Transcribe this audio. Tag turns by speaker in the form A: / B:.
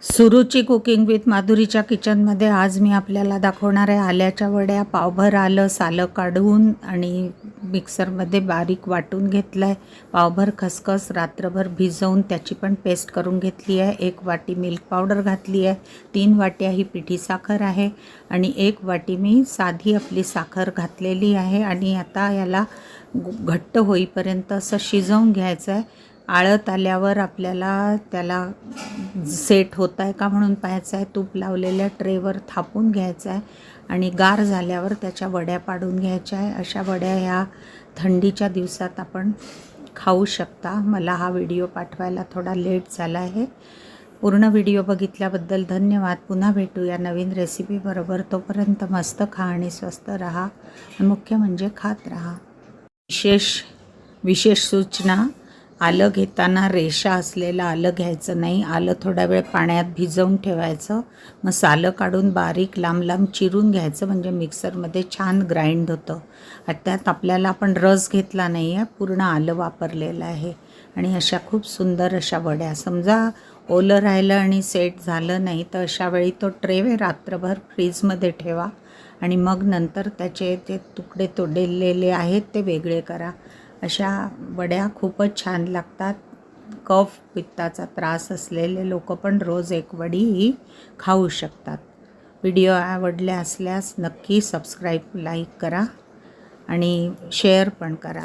A: Suruchi cooking with माधुरीच्या किचनमध्ये आज मी आपल्याला दाखवणार आहे आल्याच्या वड्या. पावभर आलं सालं काढून आणि मिक्सरमध्ये बारीक वाटून घेतलं आहे. पावभर खसखस रात्रभर भिजवून त्याची पण पेस्ट करून घेतली आहे. 1 वाटी मिल्क पावडर घातली आहे. 3 वाट्या ही पिठी साखर आहे आणि 1 वाटी मी साधी आपली साखर घातलेली आहे. आणि आता याला घट्ट होईपर्यंत असं शिजवून घ्यायचं आहे. आळत आल्यावर आपल्याला त्याला सेट होत आहे का म्हणून पाहायचं आहे. तूप लावलेल्या ट्रेवर थापून घ्यायचं आहे आणि गार झाल्यावर त्याच्या वड्या पाडून घ्यायच्या आहे. अशा वड्या ह्या थंडीच्या दिवसात आपण खाऊ शकता. मला हा व्हिडिओ पाठवायला थोडा लेट झाला आहे. पूर्ण व्हिडिओ बघितल्याबद्दल धन्यवाद. पुन्हा भेटूया नवीन रेसिपीबरोबर. तोपर्यंत मस्त खा आणि स्वस्त राहा. मुख्य म्हणजे खात राहा. विशेष सूचना, आलं घेताना रेषा असलेलं आलं घ्यायचं नाही. आलं थोडा वेळ पाण्यात भिजवून ठेवायचं. मग सालं काढून बारीक लांब लांब चिरून घ्यायचं, म्हणजे मिक्सरमध्ये छान ग्राइंड होतं. त्यात आपल्याला आपण रस घेतला नाही आहे, पूर्ण आलं वापरलेलं आहे. आणि अशा खूप सुंदर अशा वड्या. समजा ओलं राहिलं आणि सेट झालं नाही तर अशा वेळी तो ट्रे रात्रभर फ्रीजमध्ये ठेवा आणि मग नंतर त्याचे ते तुकडे तोडलेले आहेत ते वेगळे करा. अशा वड्या खूपच छान लागतात. कफ पित्ताचा त्रास असलेले लोक पण रोज 1 वडी ही खाऊ शकतात. व्हिडिओ आवडले असल्यास नक्की सबस्क्राईब, लाईक करा आणि शेअर पण करा.